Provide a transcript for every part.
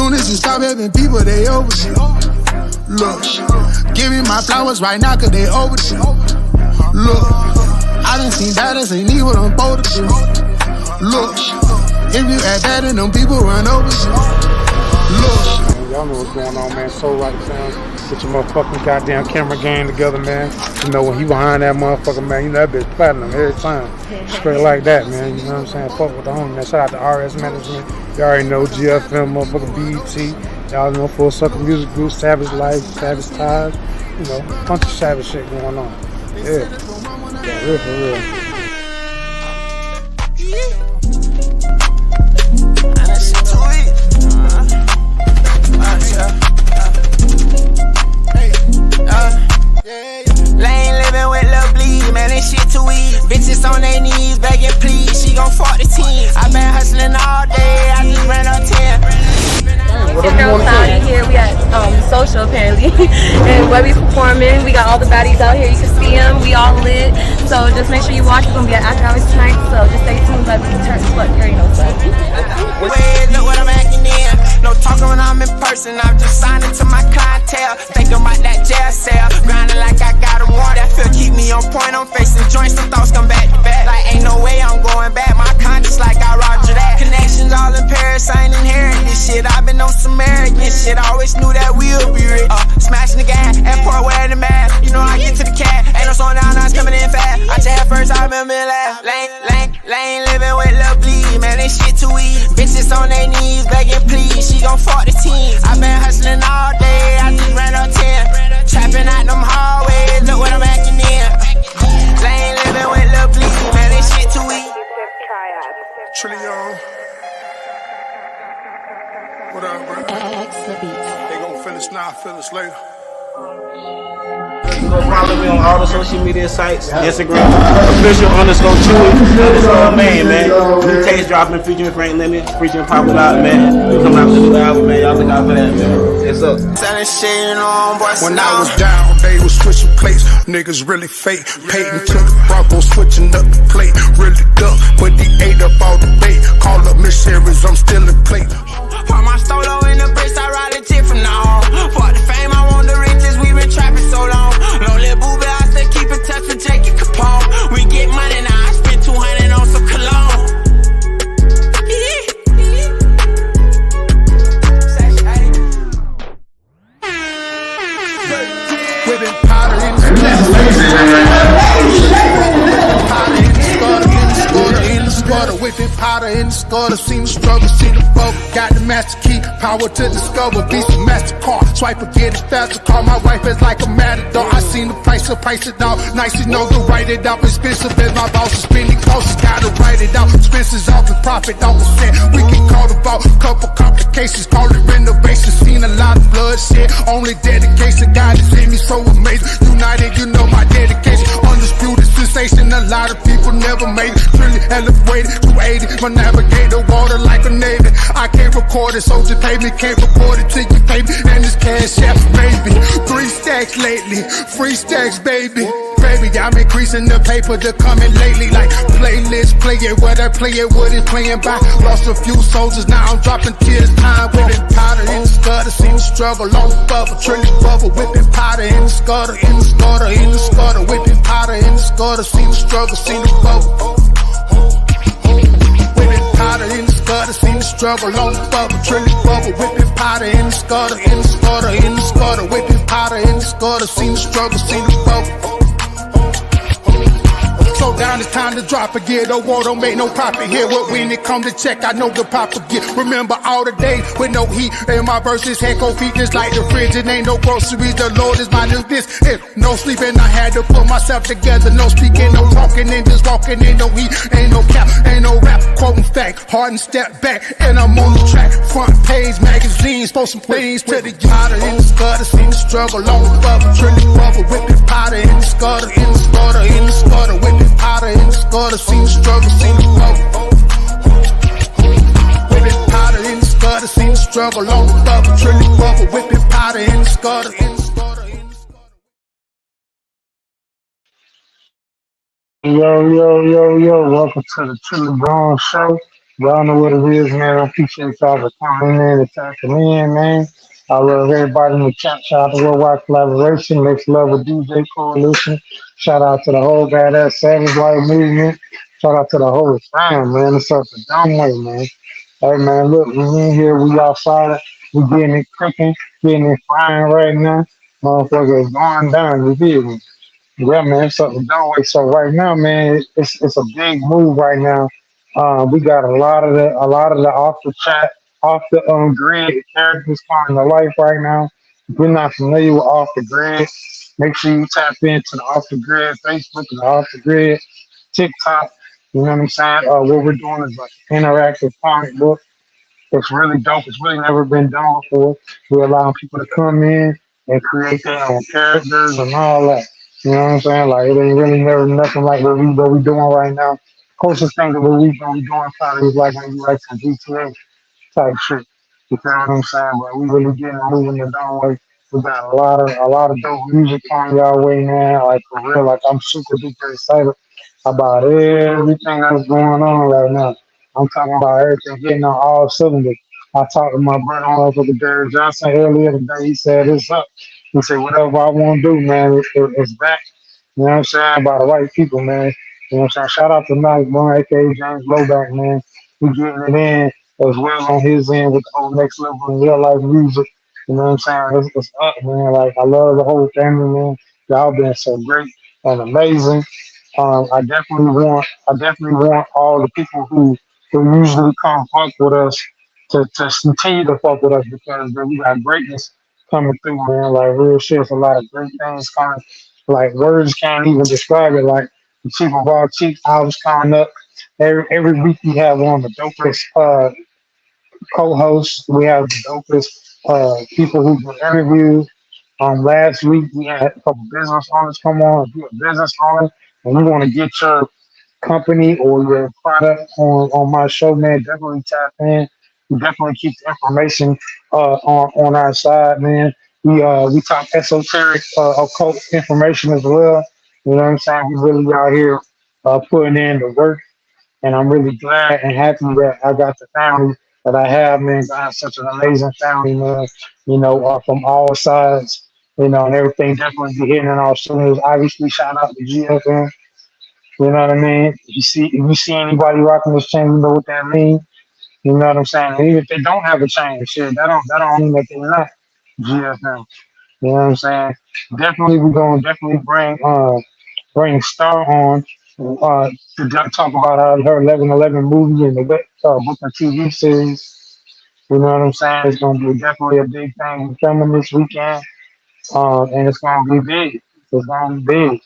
Soon as you stop helping people, they overdue. Look, give me my flowers right now, cause they overdue. Look, I done seen that, I ain't need what I'm supposed to do. Look, if you act bad and them people run over you. Look. Y'all know what's going on, man. So right sounds. Get your motherfucking goddamn camera game together, man. You know, when he behind that motherfucker, man, you know that bitch platinum every time. Straight like that, man. You know what I'm saying? Fuck with the homie, man. Shout out to RS Management. You already know GFM, motherfucking BET. Y'all know Full Circle Music Group, Savage Life, Savage Ties. You know, a bunch of savage shit going on. Yeah. Yeah, real for real. Lane living with Lil Bleed, man, this shit too easy. Bitches on their knees begging please, she gon' fuck the team. I been hustling all day, I just ran up 10. It's your girl Cloudy here. We at Social apparently, and where we performing, we got all the baddies out here. You can see them. We all lit. So just make sure you watch. It's gonna be at after hours tonight. So just stay tuned. But we turn this fuck, you already know. So. Wait, look what I'm acting in. No talking when I'm in person. I'm just signing to my clientele. Thinking about that jail cell. Grinding like I got a warrant. That feel keep me on point. I'm facing joints. Some thoughts come back to back. Like ain't no way I'm going back. My conscience like I roger that. Connections all in Paris. I ain't inherit this shit. I've been on some arrogant shit. I always knew that we'll be rich. Smashing the gas. Airport wearing the mask. You know I get to the cat. Ain't no slowing down. Now it's coming in fast. I chat first. I remember last. Lane living with Lil Bleed. Man, this shit too easy. Bitches on their knees begging please. She gon' fuck the team. I been hustling all day. I just ran up 10. Trapping out them hallways. Look what I'm acting in. Lane living with Lil Bleed. Man, this shit too easy. Trill. What up, bro? They gon' feel us now, feel us later. You can follow me on all the social media sites, Instagram, official_Chewy, man. New taste dropping, featuring Frank Lemon, featuring Pop It Out, man. We coming out with a new album, man. Y'all look out for that, man. It's up. Selling shit on, boy. When I was down, they was switching plates. Niggas really fake. Peyton took the Broncos, switching up the plate. Really duck, but he ate up all the bait. Call up Miss Harris, I'm still in plate. Put my stolo in the bricks, I ride a tip from now on. For the fame, I want the riches, we been trapping so long. Lonely booby, I still keep in touch with Jackie Capone. We get money now, I spent 200 on some cologne. Whipping powder in the whipping powder in the scutter, seen the struggle, seen the bubble, got the master key, power to discover, be some MasterCard, swipe or get it faster, call my wife is like a matador, I seen the price it out, nice to know to write it out, expensive as my boss is spending costs, gotta write it out, expenses off the profit, off the cent, we can call about couple complications, call it renovation, seen a lot of bloodshed, only dedication, God is in me, so amazing, united, you know my dedication, undisputed sensation, a lot of people never made it, really elevated, 280, my navigator, water like a navy, I can't record it, so just pay me, can't record it till you pay me, and this Cashapp, baby, 3 stacks lately, free stacks, baby, I'm increasing the paper to coming lately, like playlist, play it, what I play it, what it's playing by, lost a few soldiers, now I'm dropping tears, time, whipping powder in the gutter, seen the struggle, on the bubble, trilling bubble, whipping powder in the scutter, in the scutter, in the scutter, whipping powder in the scutter, seen the struggle, seen the bubble. Powder in the scutter, seen the struggle on the bubble, trilling bubble, whipping powder in the scutter, in the scutter, in the scutter, whipping powder in the scutter, seen the struggle, seen the bubble. Slow down, it's time to drop again. The war don't make no profit here. But when it come to check, I know the pop again. Remember all the days with no heat and my verses had cold feet just like the fridge. It ain't no groceries. The Lord is my new this. No sleeping, I had to put myself together. No speaking, no talking, and just walking. Ain't no heat, ain't no cap, ain't no rap. Quoting fact, hard and step back, and I'm on the track. Front page magazines, post some things to the powder in the scutter. Seen the struggle on the bubble, trilling bubble, whipping powder in the scutter, in the scutter, in the scutter, whipping powder in the scutter, seen the struggle, seen the bubble. Whipping powder in the scutter, seen the struggle on the bubble, trilling bubble, whipping powder in the scutter, in the scutter, in the scutter. Yo, welcome to the Trill Show. Y'all know what it is, man. I appreciate y'all for coming in and tapping in, man. I love everybody in the chat. Shout out to Worldwide Collaboration, Next Level DJ Coalition. Shout out to the whole Badass Savage Life Movement. Shout out to the whole fam, man. It's up the dumb way, man. Hey, man, look, we in here, we outside, we getting it cooking, getting it frying right now. Motherfucker is going down, you feel me? Yeah, man, something done with. So right now, man, it's a big move right now. We got a lot of the off the chat, off the grid characters coming to life right now. If you're not familiar with off the grid, make sure you tap into the off the grid Facebook and the off the grid TikTok. You know what I'm saying? What we're doing is like interactive comic book. It's really dope. It's really never been done before. We're allowing people to come in and create their own characters and all that. You know what I'm saying? Like it ain't really never nothing like what we doing right now. Closest thing to what we gonna be doing probably is like maybe like some GTA type shit. You know what I'm saying? But we really getting moving the down way. We got a lot of dope music on y'all way now. Like for real, like I'm super duper excited about everything that's going on right now. I'm talking about everything hitting on all cylinders. I talked to my brother motherfucker Derek Johnson earlier today. He said it's up. He said whatever I want to do, man, it's back. You know what I'm saying? By the right people, man. You know what I'm saying? Shout out to Mike, man, aka James Blowback, man. We getting it in as well on his end with the whole next level in real life music. You know what I'm saying? It's up, man. Like I love the whole family, man. Y'all been so great and amazing. I definitely want all the people who usually come fuck with us to continue to fuck with us because man, we got greatness coming through, man. Like real shit, it's a lot of great things coming. Like words can't even describe it. Like the chief of all chiefs, albums coming up. Every week we have one of the dopest co-hosts. We have the dopest people who do interviews. Last week we had a couple business owners come on. If you're a business owner and you want to get your company or your product on my show, man, definitely tap in. We definitely keep the information on our side, man. We talk esoteric occult information as well. You know what I'm saying? We really out here putting in the work and I'm really glad and happy that I got the family that I have, man. I have such an amazing family, man. From all sides, and everything definitely be hitting on all cylinders. Obviously, shout out to GFM. You know what I mean? If you see anybody rocking this chain, you know what that means. You know what I'm saying? And even if they don't have a chain, shit, that don't mean that they're not GFM. You know what I'm saying? Definitely, we're gonna definitely bring Star on talk about her 11/11 movie and the book and TV series. You know what I'm saying? It's gonna be definitely a big thing coming this weekend, and it's gonna be big. It's gonna be big.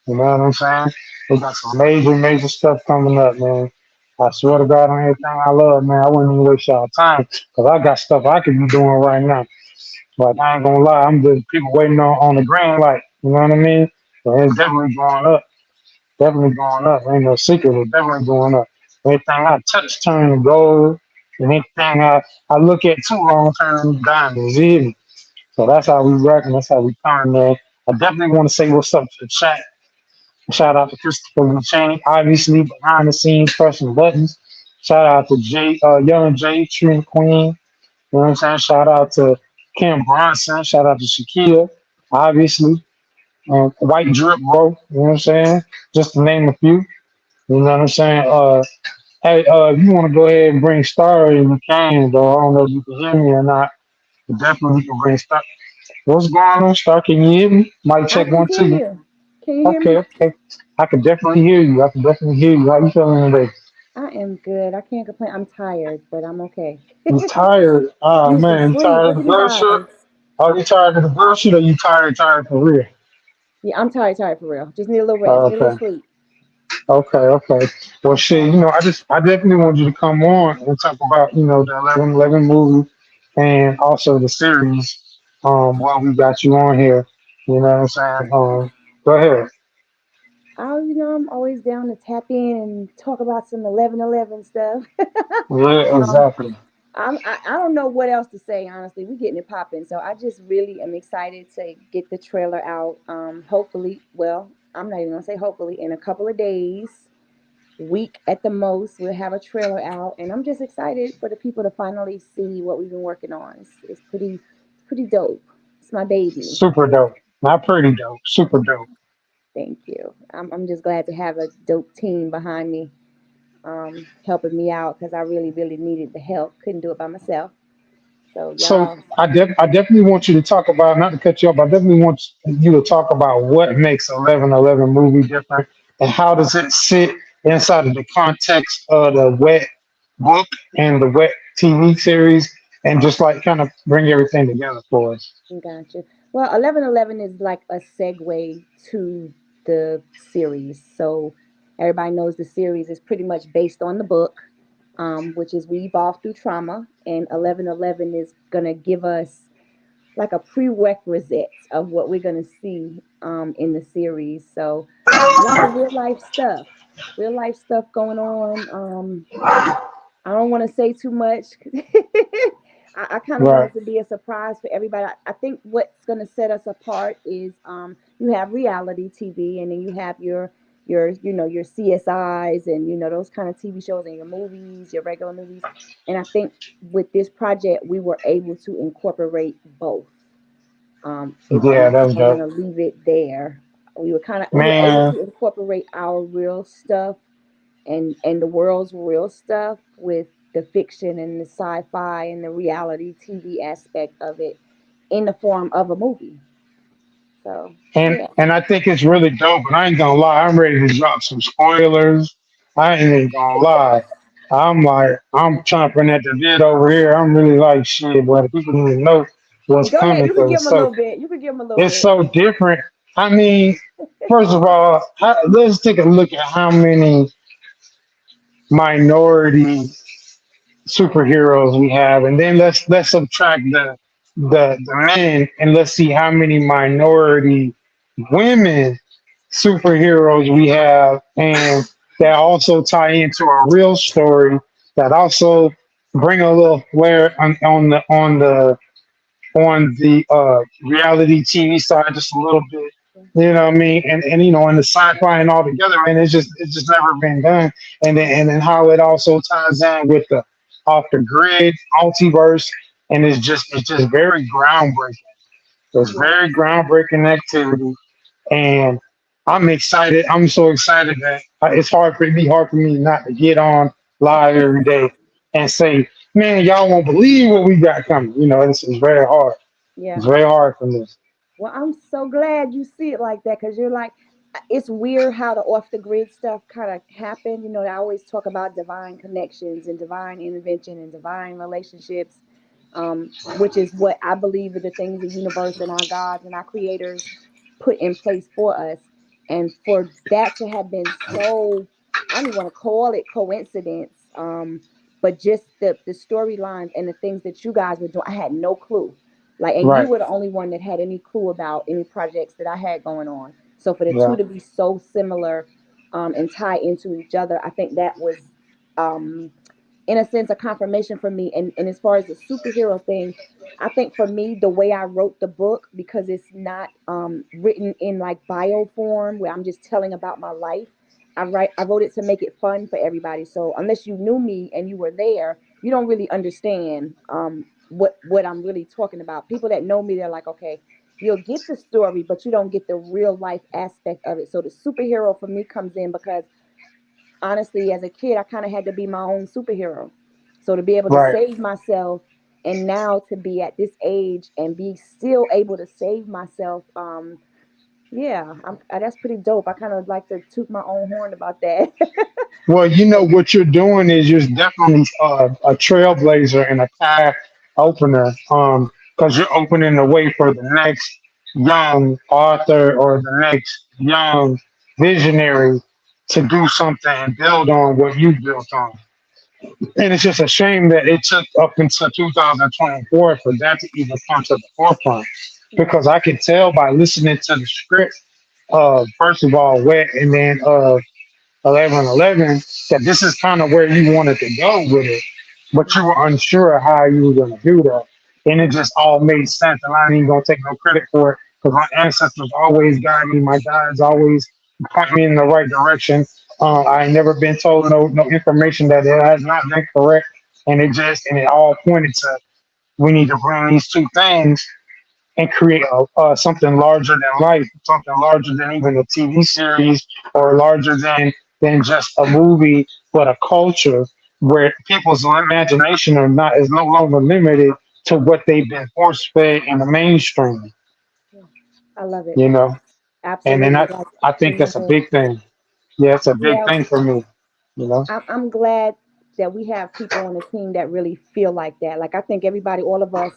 You know what I'm saying? We got some major stuff coming up, man. I swear to God on everything I love, man. I wouldn't even waste y'all time because I got stuff I could be doing right now. Like I ain't gonna lie, I'm just people waiting on the green light. You know what I mean? So it's definitely going up. Definitely going up. Ain't no secret. It's definitely going up. Anything I touch turn to gold. And anything I look at too long turn to diamonds. You hear me? So that's how we rock and that's how we come, man. I definitely want to say what's up to the chat. Shout out to Christopher Luchani, obviously behind the scenes pressing buttons. Shout out to Young J, Trill Queen. You know what I'm saying? Shout out to Kim Bronson. Shout out to Shakia, obviously. White Drip, bro. You know what I'm saying? Just to name a few. You know what I'm saying? Hey, if you want to go ahead and bring Star in, you can, though. I don't know if you can hear me or not. But definitely you can bring Star. What's going on, Star? Can you hear me? Mic I check can one, hear two. you. Can you hear Okay, me? okay. I can definitely hear you. I can definitely hear you. How you feeling today? I am good. I can't complain. I'm tired, but I'm okay. You tired? Oh Need some man, you sleep. tired of Look the at these bullshit? eyes. Are you tired of the bullshit or you tired for real? Yeah, I'm tired for real. Just need a little rest. Need a little Okay. sleep. Okay. Well, I'm shit, tired. I definitely want you to come on and talk about, the 11/11 movie and also the series. While we got you on here, you know what I'm saying? Go ahead. I'm always down to tap in and talk about some 11/11 stuff. Yeah, um, exactly. I don't know what else to say. Honestly, we getting it popping. So I just really am excited to get the trailer out. Hopefully, well, I'm not even gonna say hopefully in a couple of days. week at the most. We'll have a trailer out, and I'm just excited for the people to finally see what we've been working on. It's pretty dope. It's my baby. Super dope. Not pretty dope. Super dope. Thank you. I'm just glad to have a dope team behind me, helping me out because I really, really needed the help. Couldn't do it by myself. So So y'all, I definitely want you to talk about, not to cut you off, but I definitely want you to talk about what makes 1111 movie different and how does it sit inside of the context of the wet book and the wet TV series, and just like kind of bring everything together for us. gotcha. Well, 1111 is like a segue to the series. So everybody knows the series is pretty much based on the book, which is We Evolve Through Trauma. And 1111 is going to give us like a prerequisite of what we're going to see in the series. So a lot of real life stuff going on. I don't want to say too much. I kind of want Right. it to be a surprise for everybody. I think what's going to set us apart is you have reality TV, and then you have your CSIs and those kind of TV shows and your movies, your regular movies. And I think with this project, we were able to incorporate both. If I'm Yeah, that's I'm dope. gonna leave it there, we were able Man, to incorporate our real stuff and the world's real stuff with the fiction and the sci-fi and the reality TV aspect of it in the form of a movie. So yeah, and I think it's really dope, but I ain't gonna lie, I'm ready to drop some spoilers. I ain't even gonna lie. I'm chomping at the bit over here. I'm really like shit, but people need to know what's go ahead. coming You can because give them a little bit. You can give them a little it's bit. so different. I mean, first of all, let's take a look at how many minority superheroes we have, and then let's subtract the men, and let's see how many minority women superheroes we have, and that also tie into a real story that also bring a little flair on the reality TV side just a little bit. You know what I mean? And and the sci-fi and all together, man, it's just never been done. And then how it also ties in with the off the grid multiverse, and it's just very groundbreaking. It's Yeah, very groundbreaking activity, and I'm excited. I'm so excited that it'd be hard for me not to get on live every day and say, man, y'all won't believe what we got coming. It's very hard. yeah. It's very hard for me. Well, I'm so glad you see it like that because you're like, it's weird how the off the grid stuff kind of happened. I always talk about divine connections and divine intervention and divine relationships, which is what I believe are the things the universe and our gods and our creators put in place for us. And for that to have been so, I don't even want to call it coincidence, but just the storylines and the things that you guys were doing, I had no clue. Like, and you Right. were the only one that had any clue about any projects that I had going on. So for the two Yeah. to be so similar, and tie into each other, I think that was, um, in a sense, a confirmation for me. And as far as the superhero thing, I think for me, the way I wrote the book, because it's not written in like bio form where I'm just telling about my life. I wrote it to make it fun for everybody. So unless you knew me and you were there, you don't really understand what I'm really talking about. People that know me, they're like, okay, you'll get the story, but you don't get the real life aspect of it. So the superhero for me comes in because honestly, as a kid, I kind of had to be my own superhero. So to be able to Right. save myself, and now to be at this age and be still able to save myself, yeah, that's pretty dope. I kind of like to toot my own horn about that. Well, what you're doing is you're definitely a trailblazer and a path opener. Because you're opening the way for the next young author or the next young visionary to do something and build on what you built on. And it's just a shame that it took up until 2024 for that to even come to the forefront. Right. Because I could tell by listening to the script, first of all, wet, and then 1111, that this is kind of where you wanted to go with it, but you were unsure of how you were going to do that. And it just all made sense. And I ain't even going to take no credit for it because my ancestors always guide me. My guides always point me in the right direction I ain't never been told no information that it has not been correct, and it all pointed to we need to bring these two things and create something larger than life, something larger than even a TV series or larger than just a movie, but a culture where people's imagination is no longer limited to what they've been force fed in the mainstream. Yeah, I love it. You know, and then Absolutely. Like, I think you that's a know, big thing. Yeah, it's a big yeah, thing for me. You know, I'm glad that we have people on the team that really feel like that. Like, I think everybody, all of us,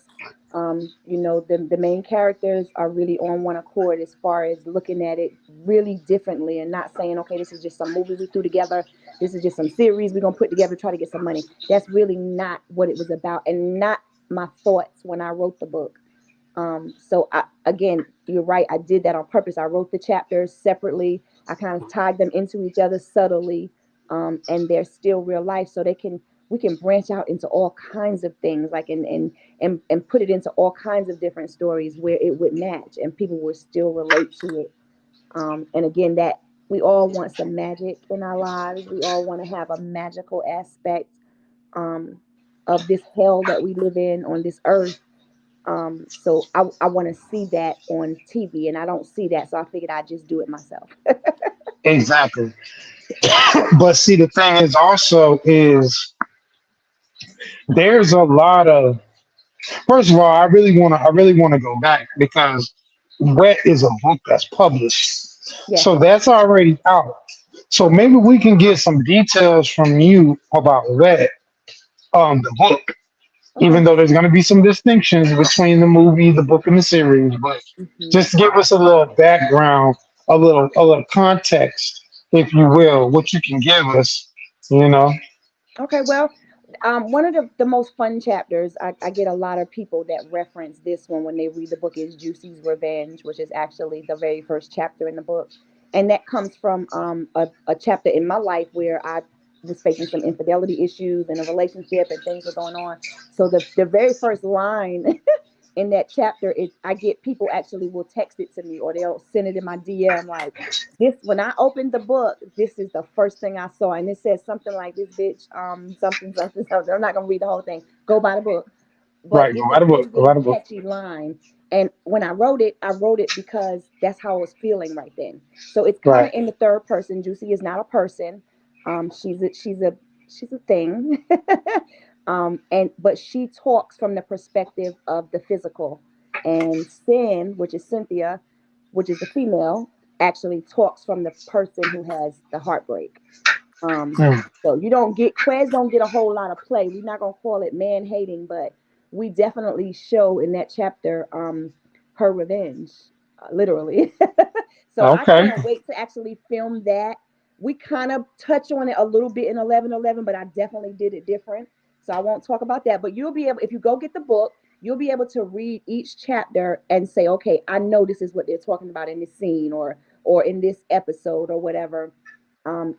the main characters are really on one accord as far as looking at it really differently and not saying, okay, this is just some movie we threw together. This is just some series we're gonna put together to try to get some money. That's really not what it was about, and not my thoughts when I wrote the book. So again, you're right. I did that on purpose. I wrote the chapters separately. I kind of tied them into each other subtly, and they're still real life. So we can branch out into all kinds of things, like and put it into all kinds of different stories where it would match and people would still relate to it. And again, that we all want some magic in our lives. We all want to have a magical aspect um, of this hell that we live in on this earth. So I want to see that on TV, and I don't see that, so I figured I'd just do it myself. exactly. But see, the thing is also is there's a lot of first of all, I really want to go back because Wet is a book that's published. Yes. So that's already out. So maybe we can get some details from you about Wet, the book, Okay. even though there's going to be some distinctions between the movie, the book, and the series. But Hmm. just give us a little background, a little context, if you will, what you can give us, you know. Okay. Well, one of the most fun chapters, I get a lot of people that reference this one when they read the book, is Juicy's Revenge, which is actually the very first chapter in the book. And that comes from a chapter in my life where I was facing some infidelity issues in a relationship and things were going on. So the very first line in that chapter, I get people actually will text it to me or they'll send it in my DM, like, this, when I opened the book, this is the first thing I saw, and it says something like, this bitch, something something something. I'm not gonna read the whole thing. Go buy the book. But Right, go it's a write a book, really go really write a book. catchy line. And when I wrote it because that's how I was feeling right then. So it's kind Right, of in the third person. Juicy is not a person. She's a thing. And but she talks from the perspective of the physical, and Sin, which is Cynthia, which is the female, actually talks from the person who has the heartbreak. Um, mm, so you don't get Quez don't get a whole lot of play. We're not gonna call it man hating, but we definitely show in that chapter her revenge, literally. So I okay. can't wait to actually film that. We kind of touch on it a little bit in 11:11, but I definitely did it different. So I won't talk about that. But you'll be able, if you go get the book, you'll be able to read each chapter and say, okay, I know this is what they're talking about in this scene or in this episode or whatever.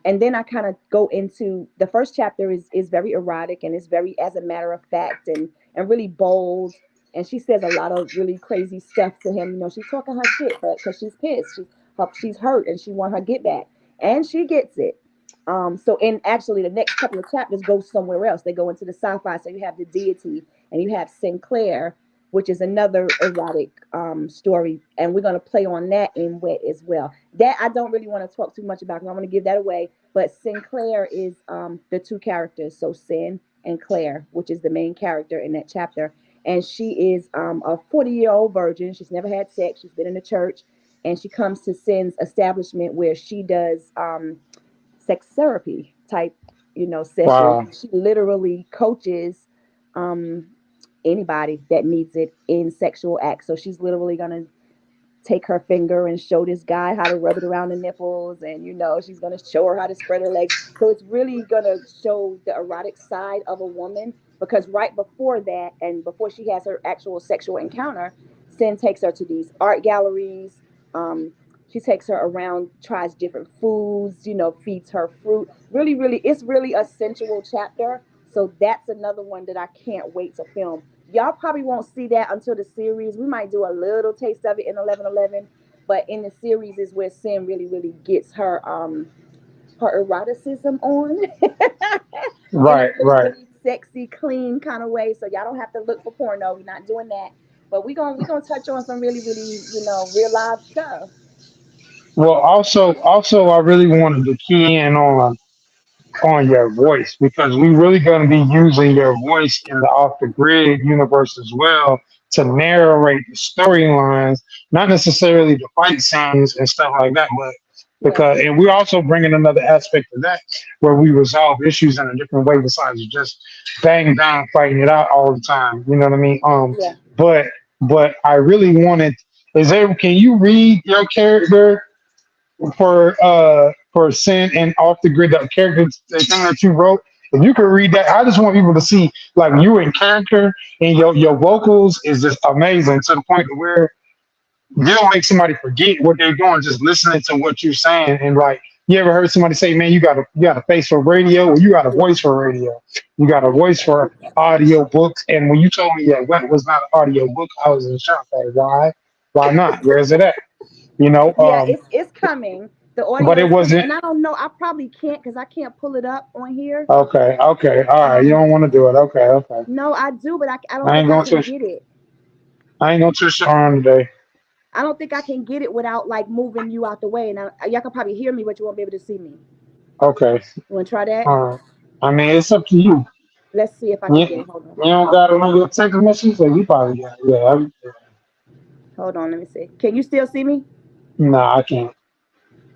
And then I kind of go into the first chapter is very erotic and it's very as a matter of fact and really bold. And she says a lot of really crazy stuff to him. You know, she's talking her shit, but because she's pissed, she's hurt and she want her get back, and she gets it. So in actually the next couple of chapters go somewhere else. They go into the sci-fi. So you have the deity and you have Sinclair, which is another erotic story, and we're going to play on that in Wet as well. That I don't really want to talk too much about because I'm going to give that away. But Sinclair is the two characters, so Sin and Claire, which is the main character in that chapter, and she is a 40-year-old virgin. She's never had sex. She's been in the church, and she comes to Sin's establishment where she does sex therapy type, sessions. Wow. She literally coaches um, anybody that needs it in sexual acts. So she's literally gonna take her finger and show this guy how to rub it around the nipples, and she's gonna show her how to spread her legs. So it's really gonna show the erotic side of a woman, because right before that and before she has her actual sexual encounter, Sin takes her to these art galleries. She takes her around, tries different foods, feeds her fruit. Really, really, it's really a sensual chapter. So that's another one that I can't wait to film. Y'all probably won't see that until the series. We might do a little taste of it in 11:11, but in the series is where Sin really, really gets her eroticism on in a Right, really, right. really sexy, clean kind of way. So y'all don't have to look for porno. We're not doing that. But we gonna touch on some really, really, real life stuff. Well, also, I really wanted to key in on your voice because we really going to be using your voice in the off the grid universe as well to narrate the storylines, not necessarily the fight scenes and stuff like that, but Yeah, because and we're also bringing another aspect of that where we resolve issues in a different way besides just bang down fighting it out all the time. You know what I mean? yeah. But I really wanted. Is there? Can you read your character for Sin and Off the Grid, the character the thing that you wrote? If you could read that, I just want people to see like you in character and your vocals is just amazing to the point where you'll make somebody forget what they're doing just listening to what you're saying. And like you ever heard somebody say, man, you got a face for radio, or you got a voice for radio. You got a voice for audio books. And when you told me that Wet was not an audio book, I was in shock. Like, why? Why not? Where is it at? You know, Yeah, it's coming. The but audio it is coming, wasn't. and I don't know. I probably can't because I can't pull it up on here. Okay, okay, all right. You Um, don't want to do it. Okay, okay. no, I do, but I don't I ain't think I going can to. get it. I ain't going to twist your arm today. I don't think I can get it without like moving you out the way. And y'all can probably hear me, but you won't be able to see me. Okay, You want to try that? all right. I mean, it's up to you. Let's see if I You, can get you it. Hold on. don't got to know your text message, so you probably got. Yeah. Hold on. Let me see. Can you still see me? Nah, I can't.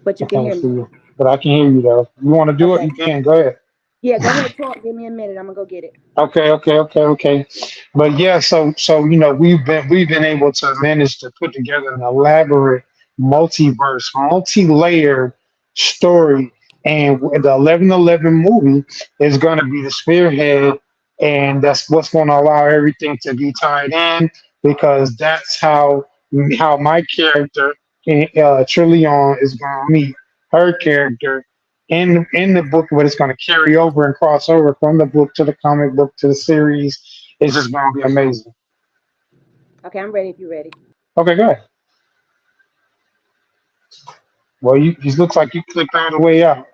But I you can can't hear see me. you, but I can hear you though. You want to do it? Okay. You can. Go ahead. Yeah, go ahead, talk. Give me a minute. I'm gonna go get it. Okay, okay. But yeah, so we've been able to manage to put together an elaborate multiverse, multi-layered story, and the 1111 movie is going to be the spearhead, and that's what's going to allow everything to be tied in because that's how my character Trillion is going to meet her character in the book, but it's going to carry over and cross over from the book to the comic book to the series. It's just going to be amazing. Okay, I'm ready if you're ready. Okay, good. Well, you it looks like you clicked all the way out,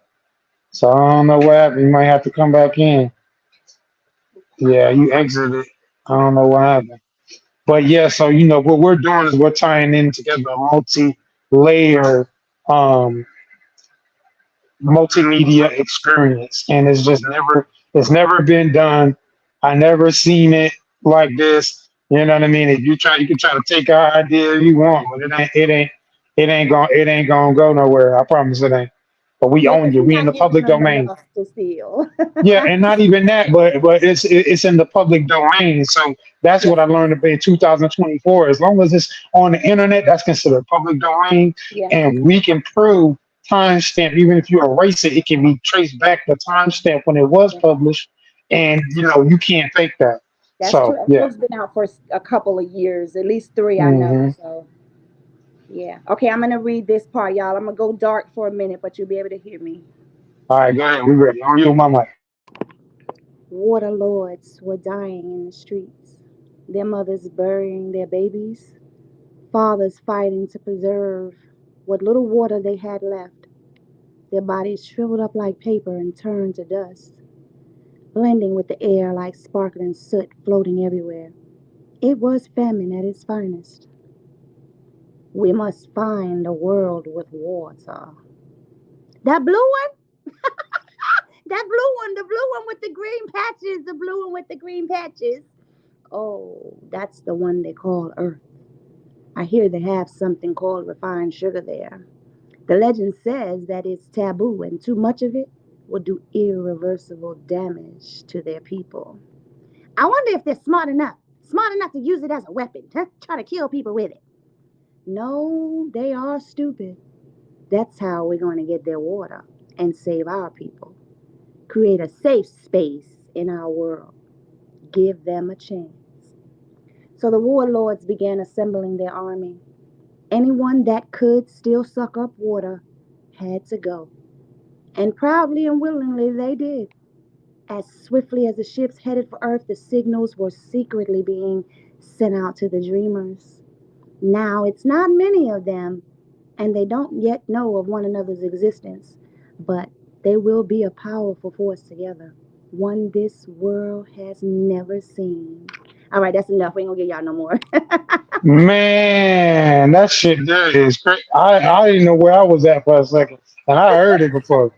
so I don't know what happened. You might have to come back in. Yeah, you exited. I don't know what happened. But yeah, so what we're doing is we're tying in together a multi-layer um, multimedia experience, and it's never been done. I never seen it like this. You know what I mean? If you can try to take our idea if you want, but it ain't gonna go nowhere. I promise it ain't. But we Yeah, own because you. you're We in not the giving public them domain. enough to steal. Yeah, and not even that, but it's in the public domain. So that's Yeah, what I learned about in 2024. As long as it's on the internet, that's considered public domain, yeah, and we can prove timestamp. Even if you erase it, it can be traced back the timestamp when it was yeah. published, and you can't fake that. That's true. So That yeah. book's been out for a couple of years, at least three, I know. Hmm. So yeah. Okay, I'm gonna read this part, y'all. I'm gonna go dark for a minute, but you'll be able to hear me. All right, go ahead. We ready. On you, my mic. Water lords were dying in the streets, their mothers burying their babies, fathers fighting to preserve what little water they had left. Their bodies shriveled up like paper and turned to dust, blending with the air like sparkling soot floating everywhere. It was famine at its finest. We must find a world with water. That blue one? The blue one with the green patches, the blue one with the green patches. Oh, that's the one they call Earth. I hear they have something called refined sugar there. The legend says that it's taboo and too much of it will do irreversible damage to their people. I wonder if they're smart enough to use it as a weapon, to try to kill people with it. No, they are stupid. That's how we're going to get their water and save our people. Create a safe space in our world. Give them a chance. So the warlords began assembling their army. Anyone that could still suck up water had to go. And proudly and willingly they did. As swiftly as the ships headed for Earth, the signals were secretly being sent out to the dreamers. Now it's not many of them, and they don't yet know of one another's existence, but They will be a powerful force together, one this world has never seen. All right, that's enough. We ain't gonna get y'all no more. Man, that shit there is great. I didn't know where I was at for a second, and I heard it before.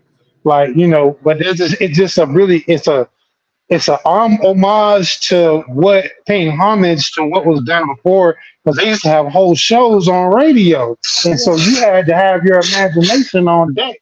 Like, but it's just a really it's a homage to what paying homage to what was done before, because they used to have whole shows on radio, and so Yeah, you had to have your imagination on deck.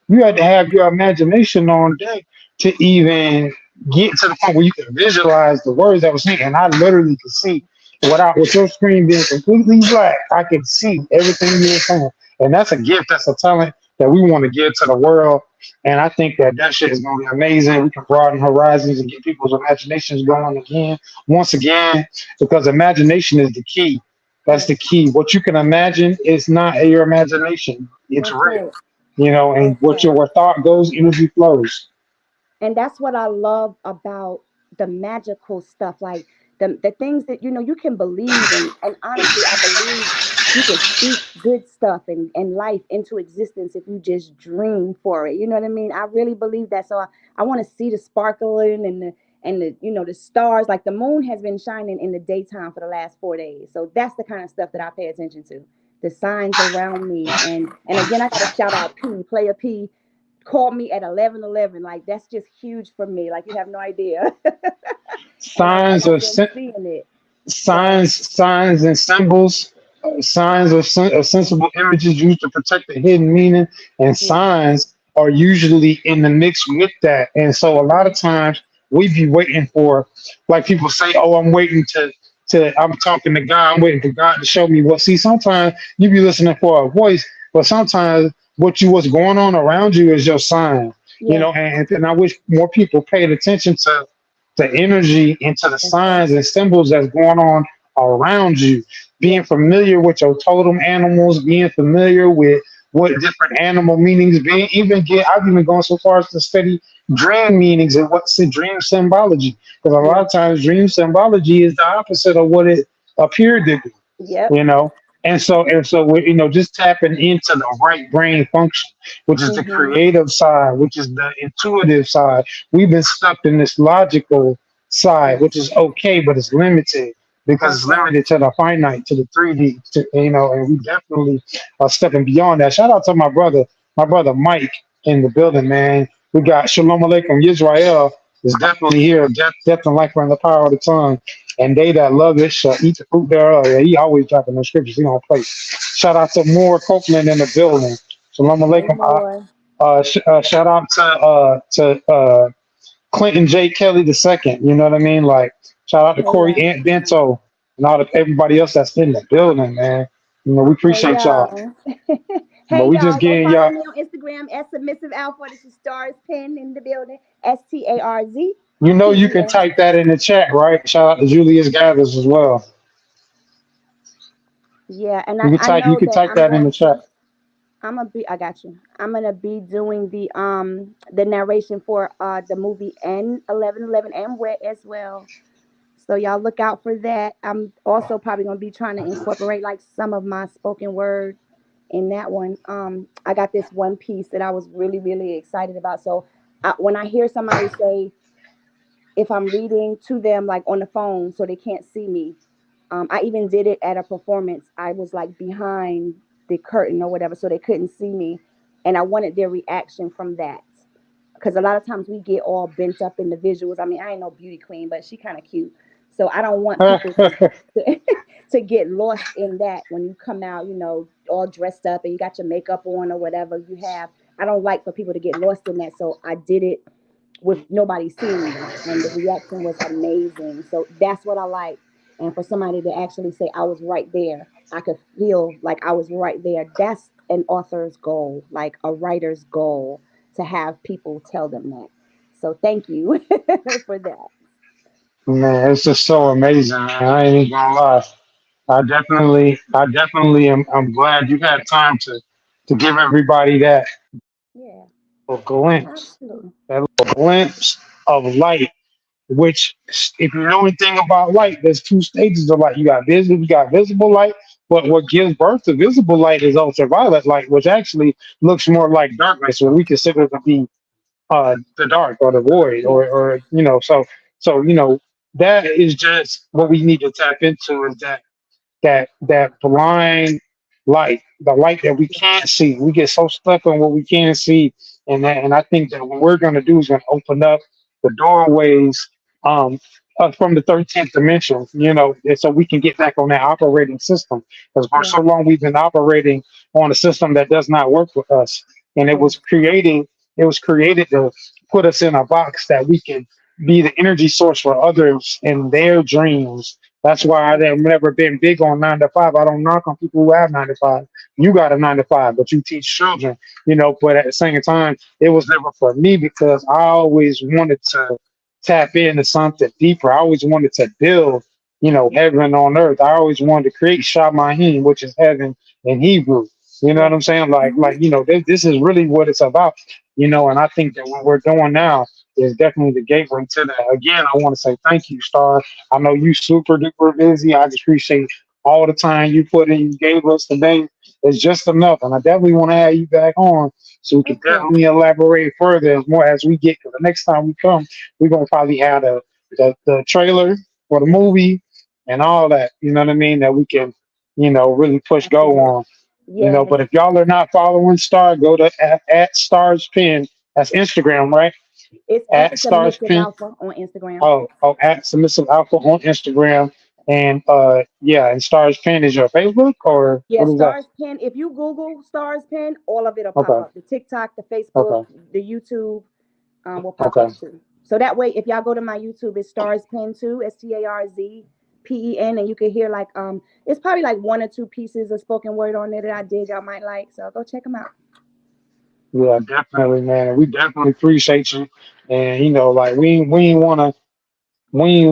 You had to have your imagination on deck to even get to the point where you can visualize the words that was saying. And I literally could see with your screen being completely black, I could see everything you were saying. And that's a gift, that's a talent that we want to give to the world. And I think that shit is going to be amazing. We can broaden horizons and get people's imaginations going again, once again, because imagination is the key. That's the yes, key. What you can imagine is not your imagination. It's that's real. right. And That's right. where thought goes, energy flows. And that's what I love about the magical stuff, like the things that you can believe in. And honestly, I believe you can speak good stuff and life into existence if you just dream for it. You know what I mean? I really believe that. So I want to see the sparkling and the stars. Like the moon has been shining in the daytime for the last 4 days. So that's the kind of stuff that I pay attention to. The signs around me. And again, I gotta shout out P, Player P, called me at 11:11. Like that's just huge for me. Like you have no idea. And Signs I've of been seeing it. So signs and symbols, signs of sensible images used to protect the hidden meaning, and yeah, signs are usually in the mix with that. And so a lot of times we be waiting for, like people say, oh, I'm waiting to I'm talking to God, I'm waiting for God to show me what. See, sometimes you be listening for a voice, but sometimes what's going on around you is your sign. yeah, And I wish more people paid attention to the energy into the that's right. signs and symbols that's going on around you. Being Yeah, familiar with your totem animals, being familiar with what different animal meanings being I've even gone so far as to study dream meanings and what's the dream symbology. Because a lot yeah, of times dream symbology is the opposite of what it appeared to be, yep. you know. And so we just tapping into the right brain function, which is the Mm-hmm. creative side, which is the intuitive side. We've been stuck in this logical side, Yeah, which is okay, but it's limited because that's it's right. limited to the finite, to the 3D, and we definitely are stepping beyond that. Shout out to my brother Mike in the building, man. We got Shalom Aleichem Yisrael is definitely here. Death and life are in the power of the tongue. And they that love it shall eat the fruit thereof. Yeah, he always dropping the scriptures. He don't play. Shout out to Moore Copeland in the building. Shalom Hey, Aleichem. boy. Shout out to Clinton J. Kelly the second. You know what I mean? Like shout out to Hey, Corey y'all. Ant Bento and everybody else that's in the building, man. We Hey, appreciate y'all. y'all. But Hey, we just y'all. Go getting follow y'all. me on Instagram at Submissive Alpha. This is Stars Pen in the building. STARZ You can PEN. type that in the chat, right? Shout out to Julius Gathers as well. Yeah, and You can I type you know can that type that in the chat. I got you. I'm gonna be doing the narration for the movie N 1111 and Wet as well. So y'all look out for that. I'm also probably gonna be trying to incorporate like some of my spoken word in that one. I got this one piece that I was really, really excited about. So when I hear somebody say, if I'm reading to them like on the phone so they can't see me, I even did it at a performance. I was like behind the curtain or whatever, so they couldn't see me, and I wanted their reaction from that. Because a lot of times we get all bent up in the visuals. I mean, I ain't no beauty queen, but she kind of cute. So I don't want people to, to get lost in that when you come out, all dressed up and you got your makeup on or whatever you have. I don't like for people to get lost in that. So I did it with nobody seeing me, and the reaction was amazing. So that's what I like. And for somebody to actually say I was right there, I could feel like I was right there. That's an author's goal, like a writer's goal, to have people tell them that. So thank you for that. Man, it's just so amazing, man. I ain't even gonna lie. I definitely am. I'm glad you had time to give everybody Yeah, little glimpse, absolutely. that little glimpse of light. Which, if you know anything about light, there's two stages of light. You got visible light, but what gives birth to visible light is ultraviolet light, which actually looks more like darkness, what we consider to be the dark or the void Yes. or so that is just what we need to tap into is that blind light, the light that we can't see. We get so stuck on what we can't see, and I think that what we're going to do is going to open up the doorways um, from the 13th dimension, and so we can get back on that operating system. Because for Yes. so long we've been operating on a system that does not work with us, and Yes. it was created to put us in a box that we can be the energy source for others in their dreams. That's why I've never been big on 9 to 5. I don't knock on people who have 9 to 5. You got a 9 to 5, but you teach children, but at the same time, it was never for me because I always wanted to tap into something deeper. I always wanted to build, heaven on earth. I always wanted to create Shamahim, which is heaven in Hebrew. You know Yes. what I'm saying? Hmm. This is really what it's about, and I think that what we're doing now is definitely the gateway to that. Again, I want to say thank you, Star. I know you super duper busy. I just appreciate all the time you put in, you gave us today. It's just enough. And I definitely want to have you back on so we can Of course. definitely elaborate further as more as we get. Because the next time we come, we're going to probably have the trailer for the movie and all that. You know what I mean? That we can, really push go Absolutely. on. Yes. But if y'all are not following Star, go to at Stars Pen. That's Instagram, right? It's At at Stars Submissive Pen. Alpha on Instagram. At Submissive Alpha on Instagram. And and Stars Pen is your Facebook or Yeah, what is that? Stars Pen. If you Google Stars Pen, all of it'll pop Okay, up. The TikTok, the Facebook, okay, the YouTube will pop okay. up too. So that way, if y'all go to my YouTube, it's Stars Pen too, STARZPEN, and you can hear like it's probably like one or two pieces of spoken word on there that I did y'all might like. So go check them out. Yeah, definitely, man. We definitely appreciate you. And like we ain't wanna we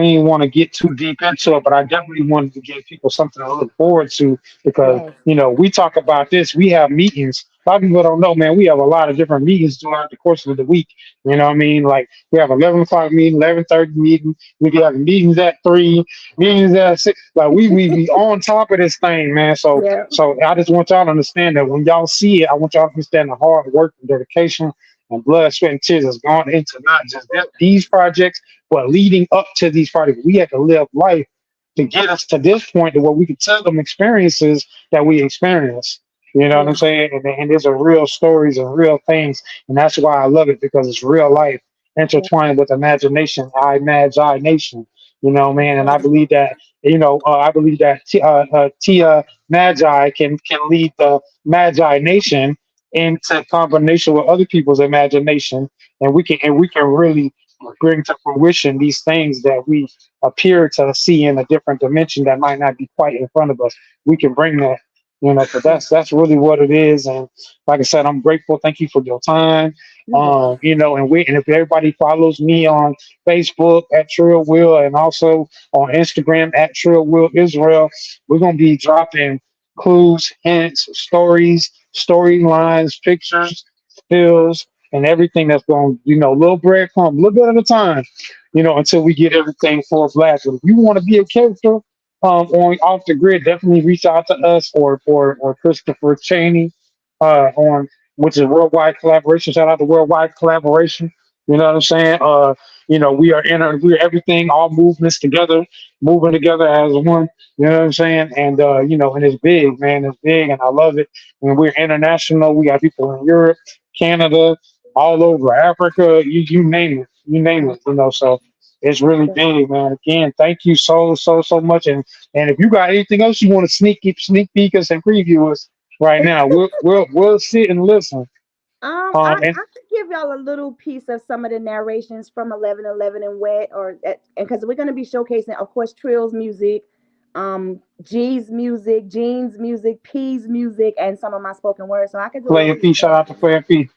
ain't want to get too deep into it, but I definitely wanted to give people something to look forward to because Yes. we talk about this. We have meetings. A lot of people don't know, man. We have a lot of different meetings throughout the course of the week. You know what I mean? Like we have 11 o'clock meeting, 11:30 meeting. We can have meetings at 3, meetings at 6. Like we be on top of this thing, man. So Yeah. so I just want y'all to understand that when y'all see it, I want y'all to understand the hard work and dedication and blood, sweat, and tears has gone into not just these projects but leading up to these parties, we had to live life to get us to this point to where we could tell them experiences that we experienced. You know what I'm Yeah. saying? And there's a real stories and real things. And that's why I love it because it's real life Yeah. intertwined with imagination, I Magi Nation. Yes, Man. And I sir. believe that, I believe that Tia Magi can lead the Magi Nation into combination with other people's imagination. And we can really bring to fruition these things that we appear to see in a different dimension that might not be quite in front of us. We can bring that, so Yeah. that's really what it is. And like I said, I'm grateful. Thank you for your time. You're welcome. And if everybody follows me on Facebook at Trill Will and also on Instagram at Trill Will Israel, we're gonna be dropping clues, hints, stories, storylines, pictures, stills, and everything that's going, little breadcrumb, a little bit at a time, until we get everything full blast. But if you want to be a character on off the grid, definitely reach out to us or Christopher Cheney on which is worldwide collaboration. Shout out to worldwide collaboration. You know what I'm saying? We are everything, all movements together, moving together as one. You know what I'm saying? And it's big, man. It's big, and I love it. And we're international. We got people in Europe, Canada, all over Africa, you name it, so it's really big, man. Again, thank you so much. And if you got anything else you want to sneak peek us and preview us right now, we'll sit and listen. And I could give y'all a little piece of some of the narrations from 11:11 and Wet, and because we're gonna be showcasing, of course, Trill's music, G's music, Jean's music, P's music, and some of my spoken words. So I could do a Player little P, bit of shout out to everything. Player P.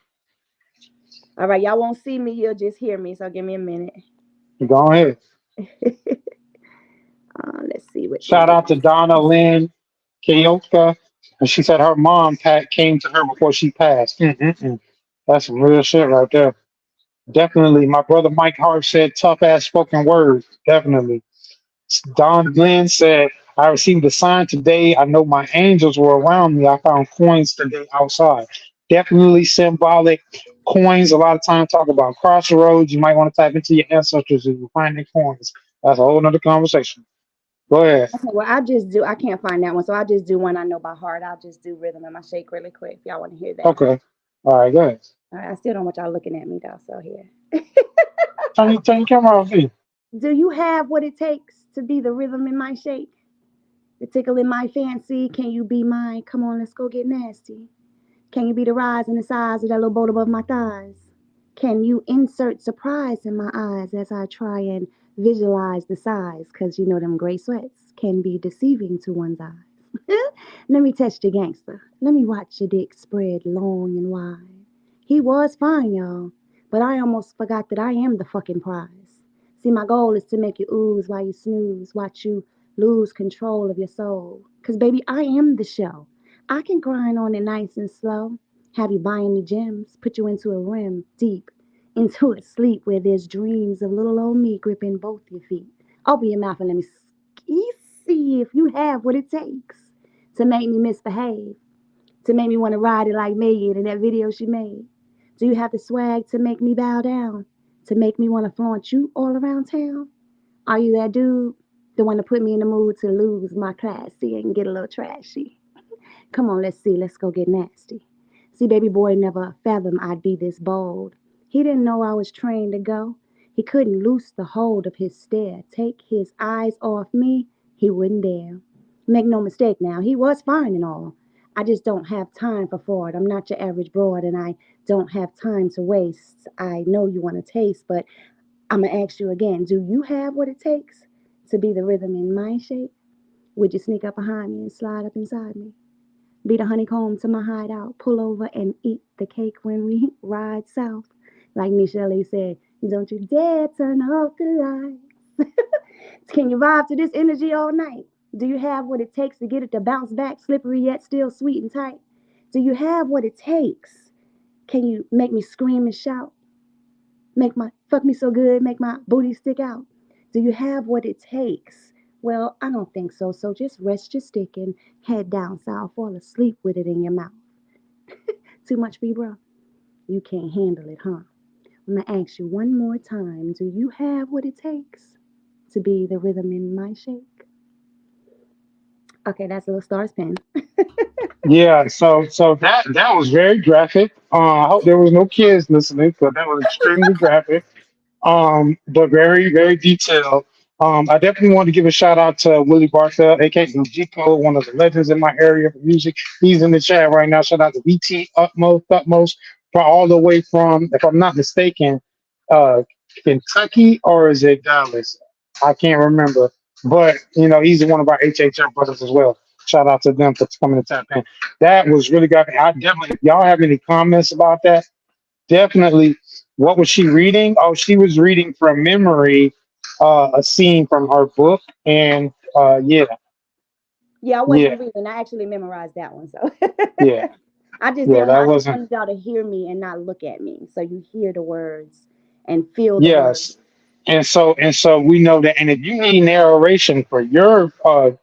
All right, y'all won't see me, you'll just hear me. So give me a minute. Go ahead. Let's see what this Shout out to Donna Lynn Keoka. And she said her mom came to her before she passed. Mm-mm-mm. That's some real shit right there. Definitely. My brother Mike Hart said tough ass spoken word. Definitely. Don Glenn said, I received a sign today. I know my angels were around me. I found coins today outside. definitely symbolic coins. A lot of times talk about crossroads. You might want to type into your ancestors if you find their coins. That's a whole nother conversation. Go ahead. Okay, well, I can't find that one, so I just do one I know by heart. I'll just do rhythm in my shake really quick if y'all want to hear that. Okay. All right, go ahead. All right, I still don't want y'all looking at me though, so here. Turn your camera off. See. Do you have what it takes to be the rhythm in my shake? The tickle in my fancy? Can you be mine? Come on, let's go get nasty. Can you be the rise and the size of that little boat above my thighs? Can you insert surprise in my eyes as I try and visualize the size? Because you know them gray sweats can be deceiving to one's eyes. Let me test your gangster. Let me watch your dick spread long and wide. He was fine, y'all, but I almost forgot that I am the fucking prize. See, my goal is to make you ooze while you snooze, watch you lose control of your soul. Because, baby, I am the show. I can grind on it nice and slow, have you buying me gems, put you into a rim deep, into a sleep where there's dreams of little old me gripping both your feet. Open your mouth and let me see if you have what it takes to make me misbehave, to make me want to ride it like Megan in that video she made. Do you have the swag to make me bow down, to make me want to flaunt you all around town? Are you that dude, the one to put me in the mood to lose my classy and get a little trashy? Come on, let's see, let's go get nasty. See, baby boy never fathomed I'd be this bold. He didn't know I was trained to go. He couldn't loose the hold of his stare. Take his eyes off me, he wouldn't dare. Make no mistake now, he was fine and all. I just don't have time for fraud. I'm not your average broad, and I don't have time to waste. I know you want to taste, but I'm going to ask you again. Do you have what it takes to be the rhythm in my shape? Would you sneak up behind me and slide up inside me? Be the honeycomb to my hideout. Pull over and eat the cake when we ride south. Like Michelle said, don't you dare turn off the lights. Can you vibe to this energy all night? Do you have what it takes to get it to bounce back, slippery yet still sweet and tight? Do you have what it takes? Can you make me scream and shout? Fuck me so good, make my booty stick out? Do you have what it takes? Well, I don't think so. So just rest your stick and head down south, fall asleep with it in your mouth. Too much for you, bro? You can't handle it, huh? I'm gonna ask you one more time. Do you have what it takes to be the rhythm in my shake? Okay, that's a little star's pen. Yeah, so that was very graphic. I hope there was no kids listening, because that was extremely graphic. But very, very detailed. I definitely want to give a shout out to Willie Barthel, aka G Code, one of the legends in my area for music. He's in the chat right now. Shout out to BT Utmost, for all the way from, if I'm not mistaken, uh, Kentucky, or is it Dallas? I can't remember. But he's one of our HHF brothers as well. Shout out to them for coming to tap in. That was really good. I definitely, if y'all have any comments about that, definitely. What was she reading? Oh, she was reading from memory a scene from her book. And yeah, Yeah, I yeah, wasn't reading. I actually memorized that one. So yeah, I just yeah, didn't. that I just wasn't, wanted y'all to hear me and not look at me, so you hear the words and feel the words. yes. And so we know that. And if you need narration for your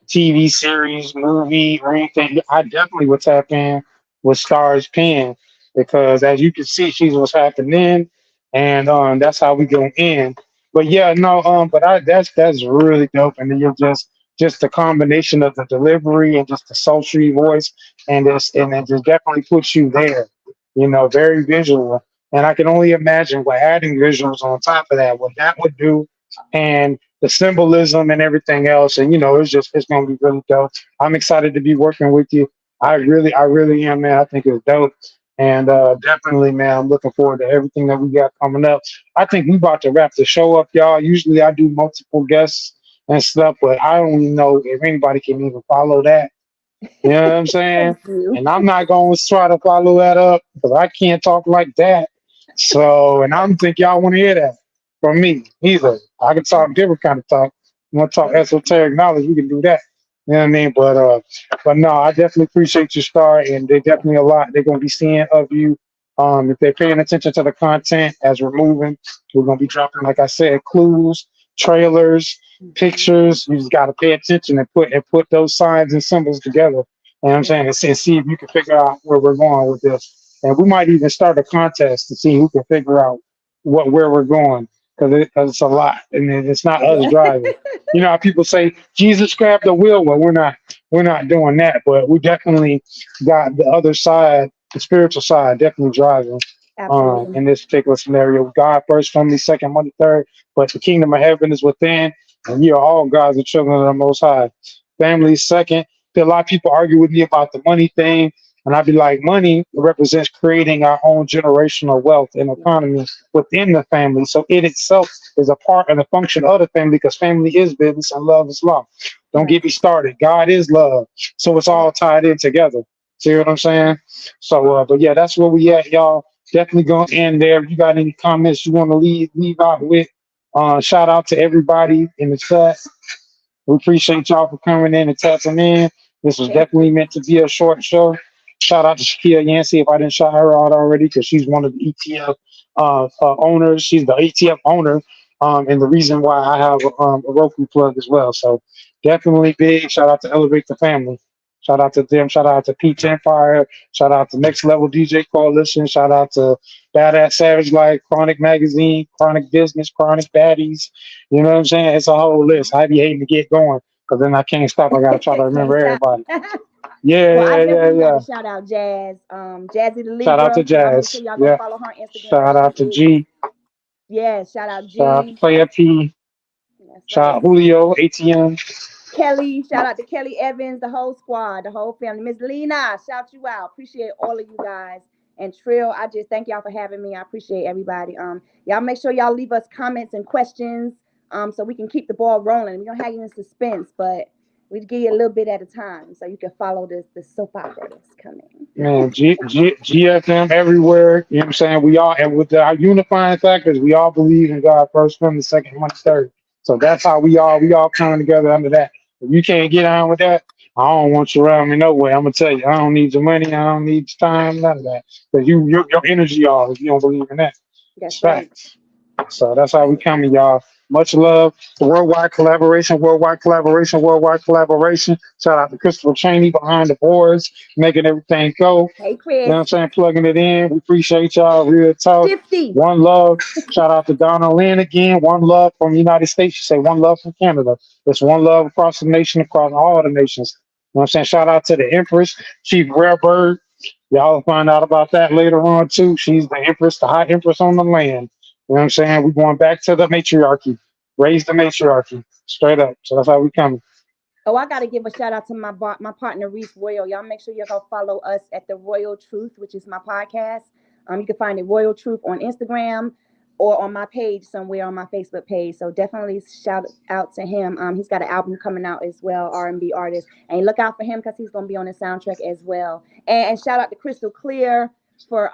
TV series, movie, or anything, I definitely would tap in with Star's pen, because as you can see, she's what's happening, and that's how we go in. But yeah, no, that's really dope, and then you're just the combination of the delivery and just the sultry voice, and it just definitely puts you there. Very visual. And I can only imagine what adding visuals on top of that, what that would do, and the symbolism and everything else. And it's gonna be really dope. I'm excited to be working with you. I really am, man. I think it's dope. And definitely, man, I'm looking forward to everything that we got coming up. I think we about to wrap the show up, y'all. Usually I do multiple guests and stuff, but I don't even know if anybody can even follow that. You know what I'm saying? Thank you. And I'm not going to try to follow that up, because I can't talk like that. So, and I don't think y'all want to hear that from me either. I can talk different kind of talk. You want to talk esoteric knowledge, we can do that. You know what I mean? But no, I definitely appreciate your Star, and they definitely a lot they're going to be seeing of you. If they're paying attention to the content as we're moving, we're going to be dropping, like I said, clues, trailers, pictures. You just got to pay attention and put those signs and symbols together. You know what I'm saying? And see if you can figure out where we're going with this. And we might even start a contest to see who can figure out where we're going, because it's a lot, and it's not us Yeah. driving. You know how people say Jesus grabbed the wheel? Well, we're not doing that, but we definitely got the other side, the spiritual side, definitely driving. Absolutely. In this particular scenario, God first, family second, money third, but the kingdom of heaven is within, and you are all God's and children of the Most High. Family second. A lot of people argue with me about the money thing, and I'd be like, money represents creating our own generational wealth and economy within the family. So it itself is a part and a function of the family, because family is business and love is love. Don't get me started. God is love. So it's all tied in together. See what I'm saying? So, but yeah, that's where we at, y'all. Definitely gonna end there. If you got any comments you want to leave out with, shout out to everybody in the chat. We appreciate y'all for coming in and tapping in. This was definitely meant to be a short show. Shout out to Shakia Yancey if I didn't shout her out already, because she's one of the ETF owners. She's the ETF owner, and the reason why I have a Roku plug as well. So definitely big shout out to Elevate the Family. Shout out to them. Shout out to Peach Empire. Shout out to Next Level DJ Coalition. Shout out to Badass Savage Life, Chronic Magazine, Chronic Business, Chronic Baddies. You know what I'm saying? It's a whole list. I be hating to get going, because then I can't stop. I gotta try to remember everybody. Yeah, Well, I definitely yeah. got to shout out Jazz, Jazzy the Libra. Shout out to Y'all make Jazz. sure y'all go follow her on Instagram. Shout out to G. Yeah, shout out G. Shout out to Player P. That's Shout right. out Julio, ATM. Kelly, shout out to Kelly Evans, the whole squad, the whole family. Miss Lena, shout you out. Appreciate all of you guys. And Trill, I just thank y'all for having me. I appreciate everybody. Y'all make sure y'all leave us comments and questions, so we can keep the ball rolling. We don't have you in suspense, but we give you a little bit at a time so you can follow the soap opera that's coming. Man, GFM everywhere. You know what I'm saying? We all, and with our unifying factors, we all believe in God first, family second, money third. So that's how we all coming together under that. If you can't get on with that, I don't want you around me no way. I'm gonna tell you, I don't need your money, I don't need your time, none of that. Because your energy off if you don't believe in that. That's right. Facts. So that's how we coming, y'all. Much love. Worldwide collaboration, worldwide collaboration, worldwide collaboration. Shout out to Christopher Cheney behind the boards, making everything go. Hey, Chris. You know what I'm saying? Plugging it in. We appreciate y'all. Real talk. 50. One love. Shout out to Donna Lynn again. One love from the United States. You say one love from Canada. It's one love across the nation, across all the nations. You know what I'm saying? Shout out to the Empress, Chief Rare Bird. Y'all will find out about that later on too. She's the Empress, the High Empress on the land. You know what I'm saying? We're going back to the matriarchy. Raise the matriarchy. Straight up. So that's how we coming. Oh, I got to give a shout out to my partner, Reese Royal. Y'all make sure you go follow us at The Royal Truth, which is my podcast. You can find it Royal Truth on Instagram or on my page somewhere on my Facebook page. So definitely shout out to him. He's got an album coming out as well, R&B artist. And look out for him because he's going to be on the soundtrack as well. And shout out to Crystal Clear for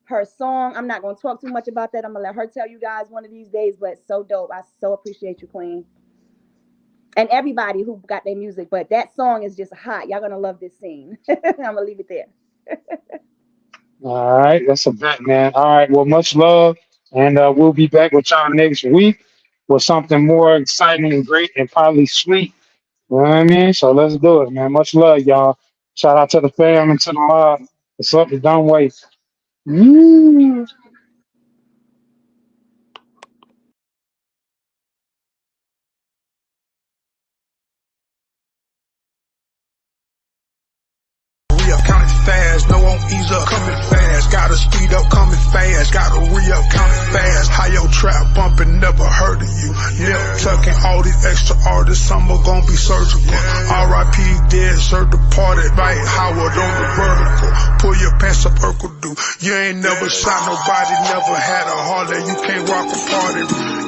her song. I'm not going to talk too much about that. I'm going to let her tell you guys one of these days, but so dope. I so appreciate you, Queen. And everybody who got their music, but that song is just hot. Y'all going to love this scene. I'm going to leave it there. All right. That's a bet, man. All right. Well, much love. And we'll be back with y'all next week with something more exciting and great and probably sweet. You know what I mean? So let's do it, man. Much love, y'all. Shout out to the fam and to the mob. What's up? Don't wait. Counting fast, no won't ease up, coming fast. Gotta speed up, coming fast. Gotta re-up, counting fast. How your trap bumping, never heard of you. Yeah, tucking all these extra artists, some are gonna be surgical. R.I.P. dead, serve the party, right? Howard on the vertical. Pull your pants up, Urkel do. You ain't never shot nobody, never had a Harley. You can't rock a party.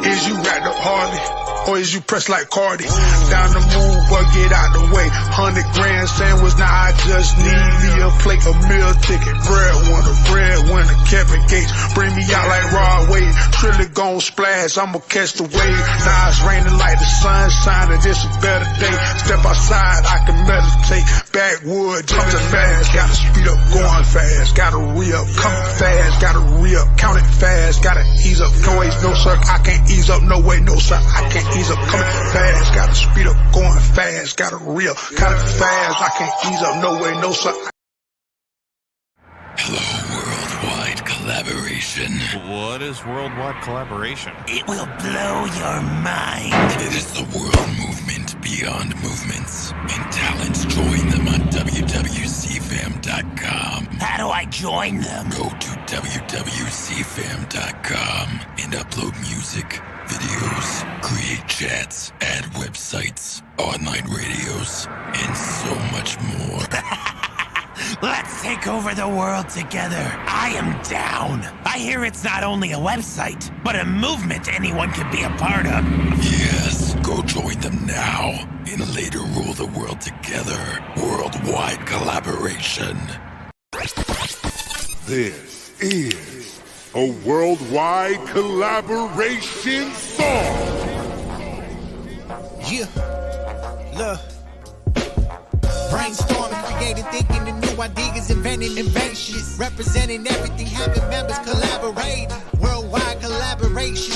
Is you got the Harley? Or is you pressed like Cardi? Down the move, but get out the way. 100 grand sandwich, now I just need me a plate, a meal ticket. Breadwinner, Kevin Gates. Bring me out like Rod Wave. Trill gon' splash, I'ma catch the wave. Now it's raining like the sun shining, it's a better day. Step outside, I can meditate. Backwood, coming fast. Gotta speed up, going fast. Gotta re-up, coming fast. Gotta re-up, count it fast. Gotta ease up, no way, no sir. I can't ease up, no way, no sir. I can't ease up, coming fast. Gotta speed up, going fast. Gotta re-up, count it fast. I can't ease up, no way, no sir. Hello, world. collaboration. What is worldwide collaboration? It will blow your mind. It is the world movement beyond movements. And talents join them on wwcfam.com. How do I join them? Go to wwcfam.com and upload music, videos, create chats, add websites, online radios, and so much more. Let's take over the world together. I am down. I hear it's not only a website, but a movement anyone can be a part of. Yes, go join them now and later rule the world together. Worldwide collaboration. This is a worldwide collaboration song. Yeah, look. Brainstorming, creating, thinking the new ideas, inventing inventions. Representing everything, having members collaborate. Worldwide collaboration.